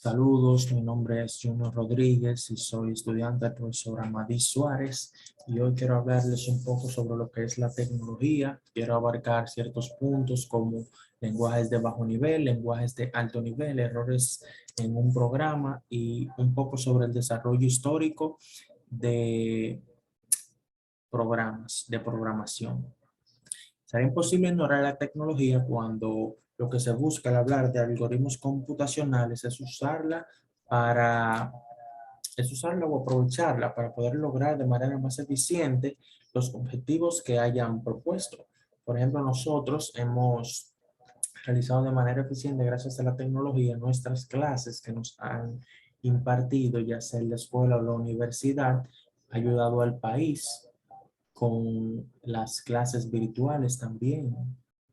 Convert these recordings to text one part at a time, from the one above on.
Saludos, mi nombre es Junior Rodríguez y soy estudiante del profesor Amadís Suárez y hoy quiero hablarles un poco sobre lo que es la tecnología. Quiero abarcar ciertos puntos como lenguajes de bajo nivel, lenguajes de alto nivel, errores en un programa y un poco sobre el desarrollo histórico de programas de programación. Será imposible ignorar la tecnología cuando lo que se busca al hablar de algoritmos computacionales para, es usarla o aprovecharla para poder lograr de manera más eficiente los objetivos que hayan propuesto. Por ejemplo, nosotros hemos realizado de manera eficiente gracias a la tecnología nuestras clases que nos han impartido, ya sea en la escuela o la universidad, ha ayudado al país con las clases virtuales también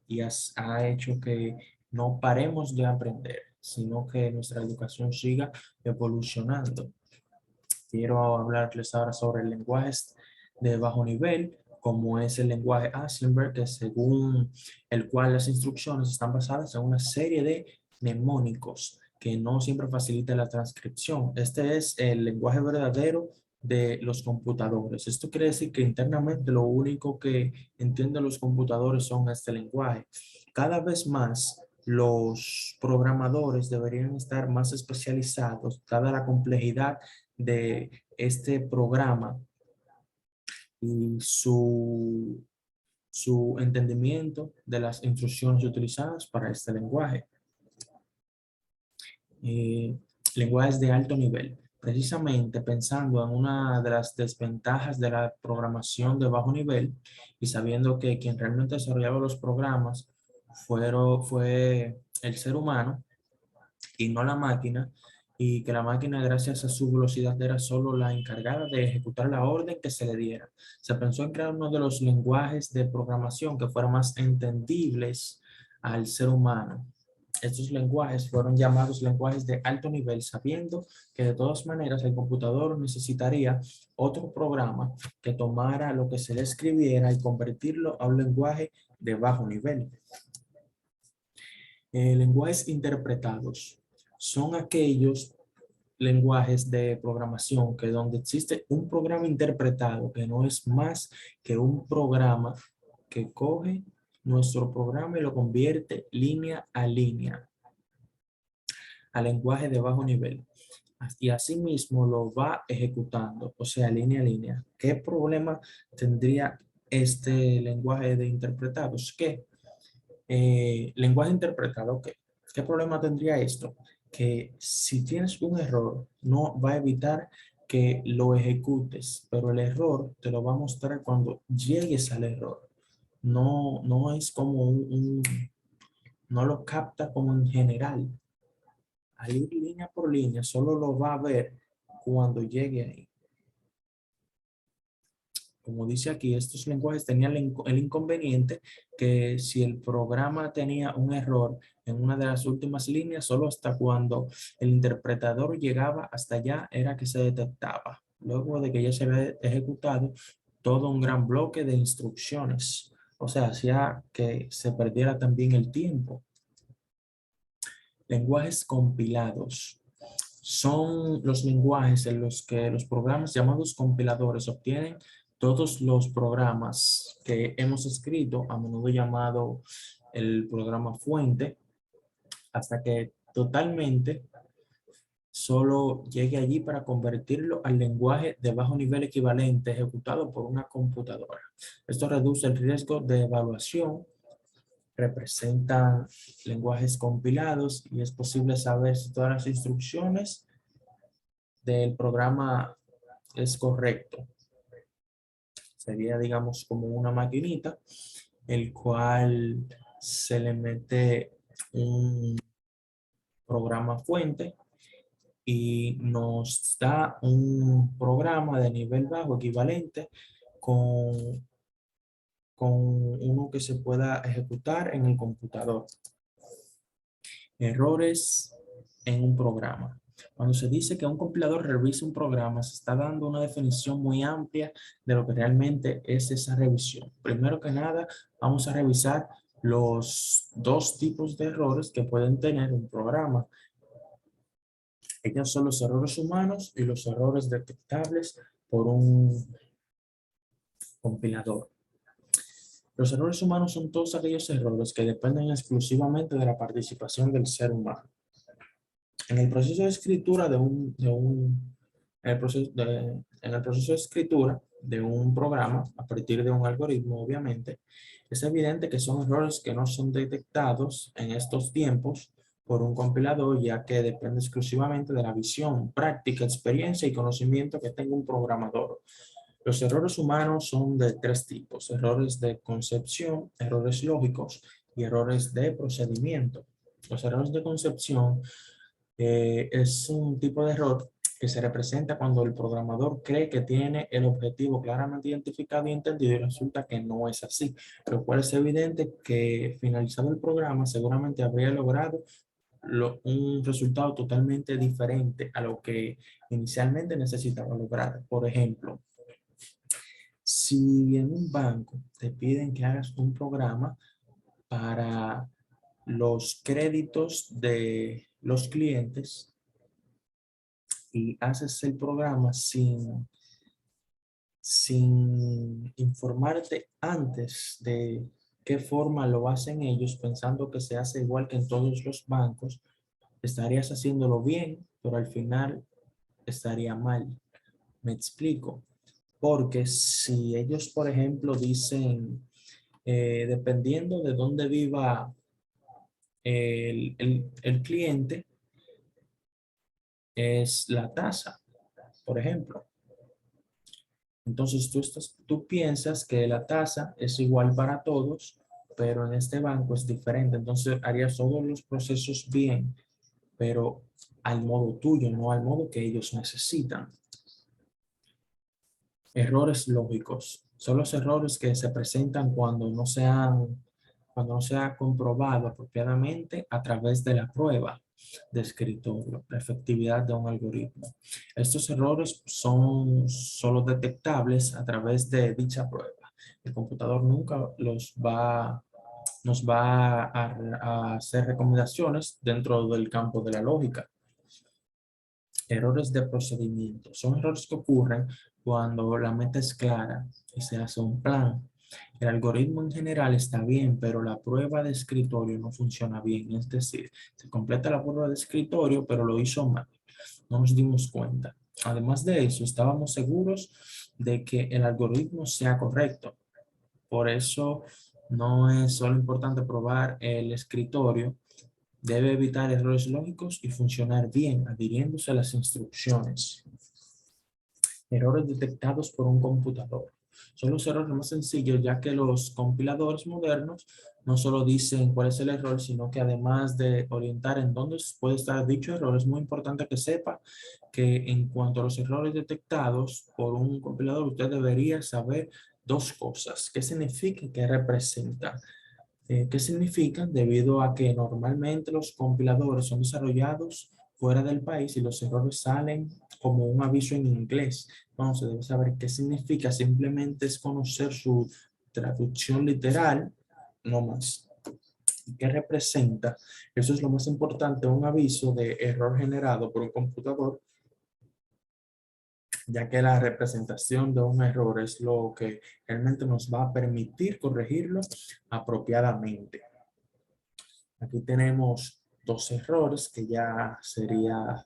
y ha hecho que no paremos de aprender, sino que nuestra educación siga evolucionando. Quiero hablarles ahora sobre lenguajes de bajo nivel, como es el lenguaje Assemblea, que según el cual las instrucciones están basadas en una serie de mnemónicos que no siempre facilita la transcripción. Este es el lenguaje verdadero de los computadores. Esto quiere decir que internamente lo único que entienden los computadores son este lenguaje. Cada vez más los programadores deberían estar más especializados, dada la complejidad de este programa y su entendimiento de las instrucciones utilizadas para este lenguaje. eh, Lenguajes de alto nivel. Precisamente pensando en una de las desventajas de la programación de bajo nivel y sabiendo que quien realmente desarrollaba los programas fue el ser humano y no la máquina, y que la máquina, gracias a su velocidad, era solo la encargada de ejecutar la orden que se le diera. Se pensó en crear uno de los lenguajes de programación que fueran más entendibles al ser humano. Estos lenguajes fueron llamados lenguajes de alto nivel, sabiendo que de todas maneras el computador necesitaría otro programa que tomara lo que se le escribiera y convertirlo a un lenguaje de bajo nivel. Lenguajes interpretados son aquellos lenguajes de programación que donde existe un programa interpretado que no es más que un programa que coge nuestro programa y lo convierte línea a línea a lenguaje de bajo nivel. Y asimismo lo va ejecutando, o sea, línea a línea. ¿Qué problema tendría este lenguaje de interpretados? ¿Qué? Lenguaje interpretado, ¿qué? ¿Qué problema tendría esto? Que si tienes un error, no va a evitar que lo ejecutes, pero el error te lo va a mostrar cuando llegues al error. No es como no lo capta como en general. Ahí línea por línea, solo lo va a ver cuando llegue ahí. Como dice aquí, estos lenguajes tenían el inconveniente que si el programa tenía un error en una de las últimas líneas, solo hasta cuando el interpretador llegaba hasta allá era que se detectaba. Luego de que ya se había ejecutado todo un gran bloque de instrucciones. O sea, hacía que se perdiera también el tiempo. Lenguajes compilados son los lenguajes en los que los programas llamados compiladores obtienen todos los programas que hemos escrito, a menudo llamado el programa fuente, hasta que totalmente solo llegue allí para convertirlo al lenguaje de bajo nivel equivalente ejecutado por una computadora. Esto reduce el riesgo de evaluación, representan lenguajes compilados y es posible saber si todas las instrucciones del programa es correcto. Sería, digamos, como una maquinita, el cual se le mete un programa fuente y nos da un programa de nivel bajo equivalente con, con uno que se pueda ejecutar en el computador. Errores en un programa. Cuando se dice que un compilador revisa un programa, se está dando una definición muy amplia de lo que realmente es esa revisión. Primero que nada, vamos a revisar los dos tipos de errores que pueden tener un programa. Ellos son los errores humanos y los errores detectables por un compilador. Los errores humanos son todos aquellos errores que dependen exclusivamente de la participación del ser humano. En el proceso de escritura en el proceso de escritura de un programa, a partir de un algoritmo, obviamente, es evidente que son errores que no son detectados en estos tiempos por un compilador, ya que depende exclusivamente de la visión, práctica, experiencia y conocimiento que tenga un programador. Los errores humanos son de tres tipos: errores de concepción, errores lógicos y errores de procedimiento. Los errores de concepción es un tipo de error que se representa cuando el programador cree que tiene el objetivo claramente identificado y entendido y resulta que no es así, lo cual es evidente que finalizado el programa seguramente habría logrado un resultado totalmente diferente a lo que inicialmente necesitaba lograr. Por ejemplo, si en un banco te piden que hagas un programa para los créditos de los clientes y haces el programa sin informarte antes de qué forma lo hacen ellos, pensando que se hace igual que en todos los bancos, estarías haciéndolo bien, pero al final estaría mal. Me explico. Porque si ellos, por ejemplo, dicen, dependiendo de dónde viva el cliente, es la tasa, por ejemplo. Entonces tú piensas que la tasa es igual para todos, pero en este banco es diferente. Entonces harías todos los procesos bien, pero al modo tuyo, no al modo que ellos necesitan. Errores lógicos. Son los errores que se presentan cuando no se ha comprobado apropiadamente a través de la prueba de escritorio, la efectividad de un algoritmo. Estos errores son solo detectables a través de dicha prueba. El computador nunca nos va a hacer recomendaciones dentro del campo de la lógica. Errores de procedimiento. Son errores que ocurren cuando la meta es clara y se hace un plan. El algoritmo en general está bien, pero la prueba de escritorio no funciona bien. Es decir, se completa la prueba de escritorio, pero lo hizo mal. No nos dimos cuenta. Además de eso, estábamos seguros de que el algoritmo sea correcto. Por eso no es solo importante probar el escritorio, debe evitar errores lógicos y funcionar bien, adhiriéndose a las instrucciones. Errores detectados por un computador. Son los errores más sencillos, ya que los compiladores modernos no solo dicen cuál es el error, sino que además de orientar en dónde puede estar dicho error, es muy importante que sepa que en cuanto a los errores detectados por un compilador, usted debería saber dos cosas: qué significa y qué representa. ¿Qué significan? Debido a que normalmente los compiladores son desarrollados fuera del país y los errores salen como un aviso en inglés. Entonces, debe saber qué significa. Simplemente es conocer su traducción literal, no más. ¿Qué representa? Eso es lo más importante, un aviso de error generado por un computador, ya que la representación de un error es lo que realmente nos va a permitir corregirlo apropiadamente. Aquí tenemos dos errores que ya sería,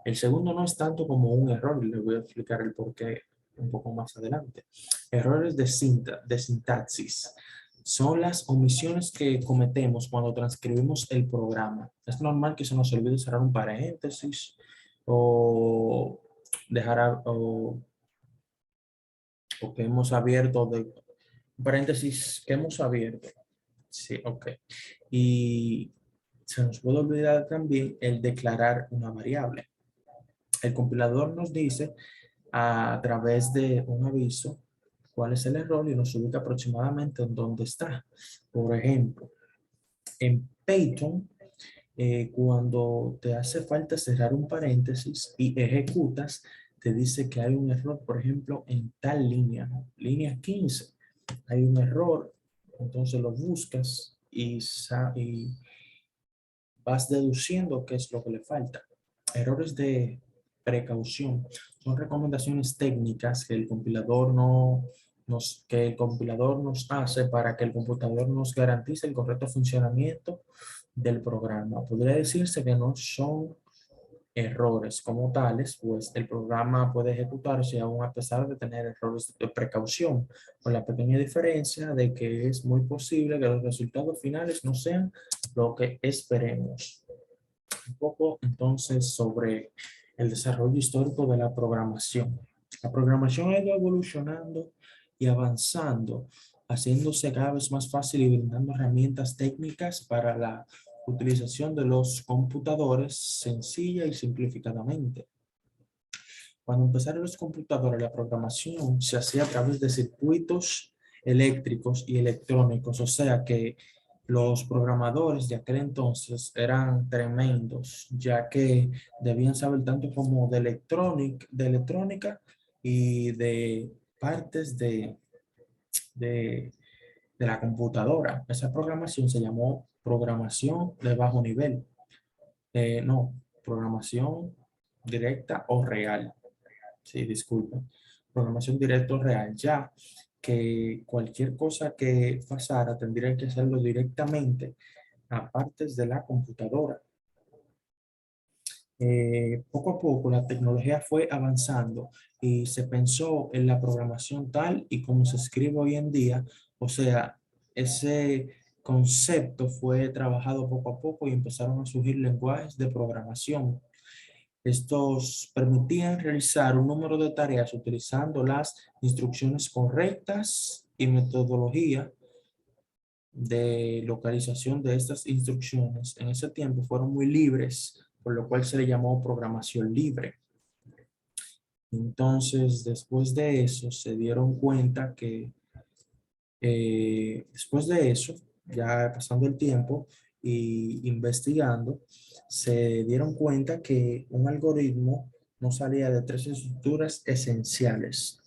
el segundo no es tanto como un error, y les voy a explicar el porqué un poco más adelante. Errores de sintaxis. Son las omisiones que cometemos cuando transcribimos el programa. Es normal que se nos olvide cerrar un paréntesis o o que hemos abierto un paréntesis que hemos abierto. Sí, ok. Y se nos puede olvidar también el declarar una variable. El compilador nos dice a través de un aviso cuál es el error y nos ubica aproximadamente en dónde está. Por ejemplo, en Python, cuando te hace falta cerrar un paréntesis y ejecutas, te dice que hay un error, por ejemplo, en tal línea, línea 15, hay un error, entonces lo buscas y vas deduciendo qué es lo que le falta. errores de precaución son recomendaciones técnicas que que el compilador nos hace para que el computador nos garantice el correcto funcionamiento del programa. Podría decirse que no son errores como tales, pues el programa puede ejecutarse aún a pesar de tener errores de precaución, con la pequeña diferencia de que es muy posible que los resultados finales no sean lo que esperemos. Un poco entonces sobre el desarrollo histórico de la programación. La programación ha ido evolucionando y avanzando, haciéndose cada vez más fácil y brindando herramientas técnicas para la utilización de los computadores sencilla y simplificadamente. Cuando empezaron los computadores, la programación se hacía a través de circuitos eléctricos y electrónicos, o sea que los programadores de aquel entonces eran tremendos, ya que debían saber tanto como de electrónica y de partes de, de la computadora. Esa programación se llamó programación de bajo nivel. No, programación directa o real. Sí, disculpa. Programación directa o real, ya que cualquier cosa que pasara tendría que hacerlo directamente a partes de la computadora. Poco a poco la tecnología fue avanzando y se pensó en la programación tal y como se escribe hoy en día, o sea, ese concepto fue trabajado poco a poco y empezaron a surgir lenguajes de programación. Estos permitían realizar un número de tareas utilizando las instrucciones correctas y metodología de localización de estas instrucciones en ese tiempo fueron muy libres, por lo cual se le llamó programación libre. Entonces, después de eso, se dieron cuenta que después de eso, ya pasando el tiempo y investigando, se dieron cuenta que un algoritmo no salía de tres estructuras esenciales,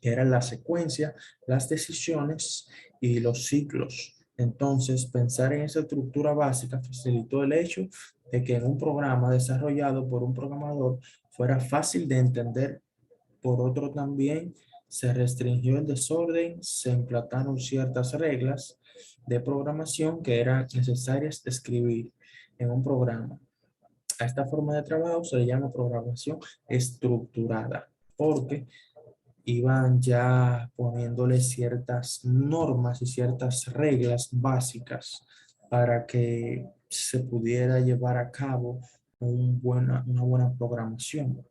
que eran la secuencia, las decisiones y los ciclos. Entonces, pensar en esa estructura básica facilitó el hecho de que en un programa desarrollado por un programador fuera fácil de entender. Por otro también se restringió el desorden, se implantaron ciertas reglas de programación que eran necesarias escribir en un programa. A esta forma de trabajo se le llama programación estructurada, porque iban ya poniéndole ciertas normas y ciertas reglas básicas para que se pudiera llevar a cabo una buena programación.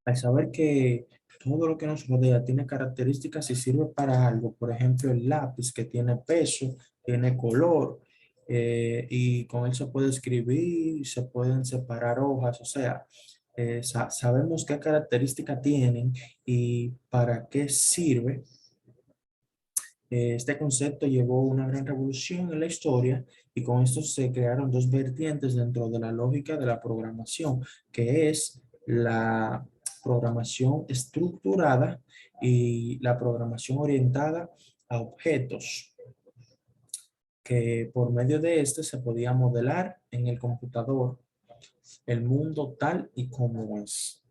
Al saber que todo lo que nos rodea tiene características y sirve para algo, por ejemplo, el lápiz que tiene peso, tiene color, y con él se puede escribir, se pueden separar hojas, o sea, sabemos qué características tienen y para qué sirve. Este concepto llevó una gran revolución en la historia y con esto se crearon dos vertientes dentro de la lógica de la programación, que es la programación estructurada y la programación orientada a objetos, que por medio de este se podía modelar en el computador el mundo tal y como es.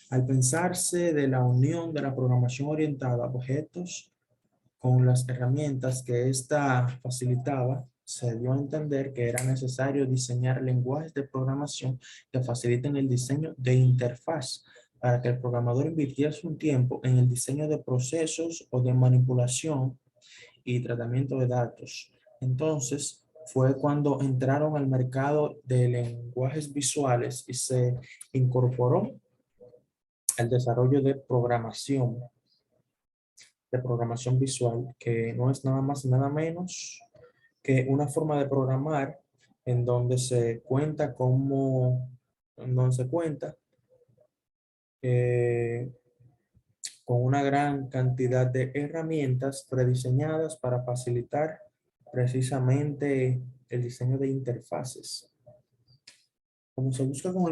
Al pensarse de la unión de la programación orientada a objetos con las herramientas que ésta facilitaba, se dio a entender que era necesario diseñar lenguajes de programación que faciliten el diseño de interfaz para que el programador invirtiera su tiempo en el diseño de procesos o de manipulación y tratamiento de datos. Entonces, fue cuando entraron al mercado de lenguajes visuales y se incorporó al desarrollo de programación visual, que no es nada más y nada menos que una forma de programar en donde se cuenta en donde se cuenta eh, con una gran cantidad de herramientas prediseñadas para facilitar precisamente el diseño de interfaces. Como se busca con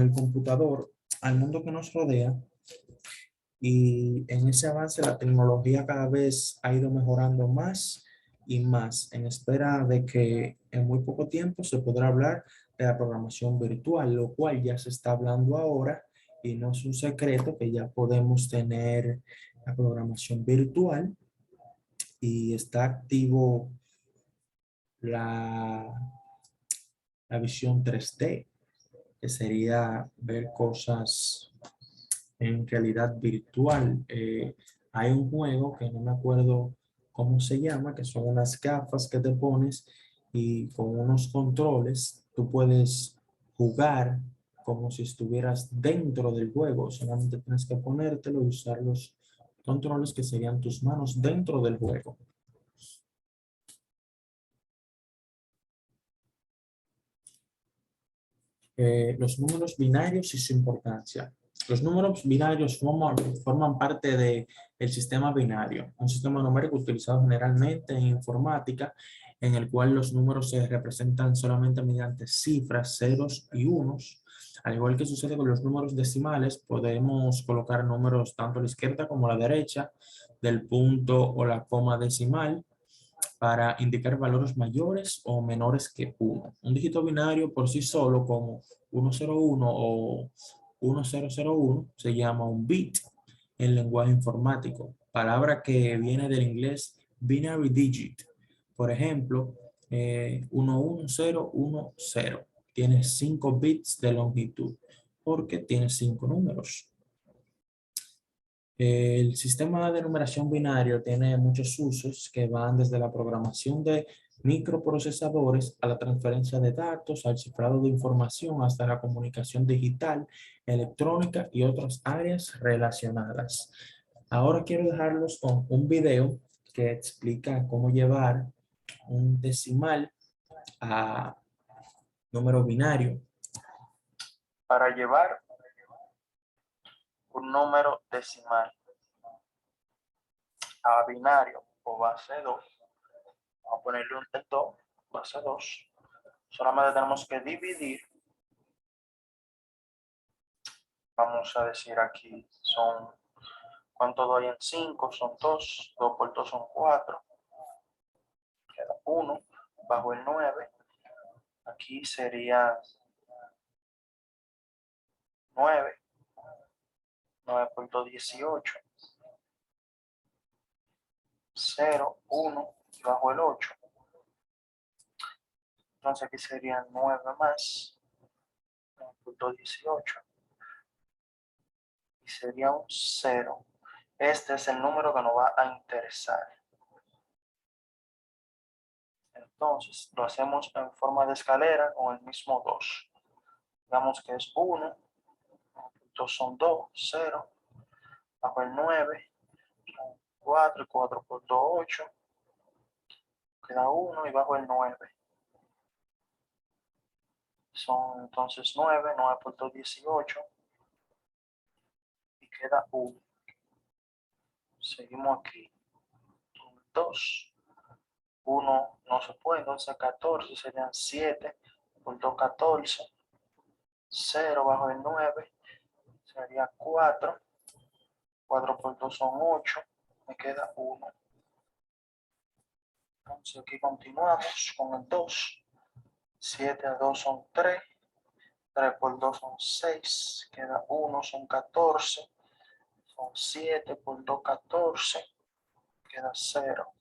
el computador al mundo que nos rodea, y en ese avance la tecnología cada vez ha ido mejorando más y más, en espera de que en muy poco tiempo se podrá hablar de la programación virtual, lo cual ya se está hablando ahora y no es un secreto que ya podemos tener la programación virtual y está activo la, la visión 3D, que sería ver cosas en realidad virtual. Hay un juego que no me acuerdo cómo se llama, que son unas gafas que te pones y con unos controles tú puedes jugar como si estuvieras dentro del juego. Solamente tienes que ponértelo y usar los controles que serían tus manos dentro del juego. Los números binarios y su importancia. Los números binarios forman parte del sistema binario, un sistema numérico utilizado generalmente en informática, en el cual los números se representan solamente mediante cifras, ceros y unos. Al igual que sucede con los números decimales, podemos colocar números tanto a la izquierda como a la derecha del punto o la coma decimal para indicar valores mayores o menores que 1. Un dígito binario por sí solo, como 101 o 1001, se llama un bit en lenguaje informático, palabra que viene del inglés binary digit. Por ejemplo, 11010 tiene 5 bits de longitud porque tiene 5 números. El sistema de numeración binario tiene muchos usos que van desde la programación de microprocesadores a la transferencia de datos, al cifrado de información, hasta la comunicación digital, electrónica y otras áreas relacionadas. Ahora quiero dejarlos con un video que explica cómo llevar un decimal a número binario. Para llevar un número decimal a binario o base 2, vamos a ponerle un texto base 2, solamente tenemos que dividir, vamos a decir aquí, son, ¿cuánto doy en 5? Son 2, 2 por 2 son 4, queda 1, bajo el 9, aquí sería 9, 9 por 2, 18, 0, 1, bajo el 8, entonces aquí sería 9 más, 9 por 2, 18, y sería un 0. Este es el número que nos va a interesar. Entonces, lo hacemos en forma de escalera con el mismo 2. Digamos que es 1, 2 son 2, 0, bajo el 9, 4, y 4 por 2, 8, queda 1 y bajo el 9. Son entonces 9, 9 por 2, 18, y queda 1. Seguimos aquí. 2, 1 no se puede, entonces 14 serían 7 por 2, 14, 0 bajo el 9 sería 4, 4 por 2 son 8, me queda 1. Entonces aquí continuamos con el 2, 7 a 2 son 3, 3 por 2 son 6, queda 1, son 14, son 7 por 2, 14, queda 0.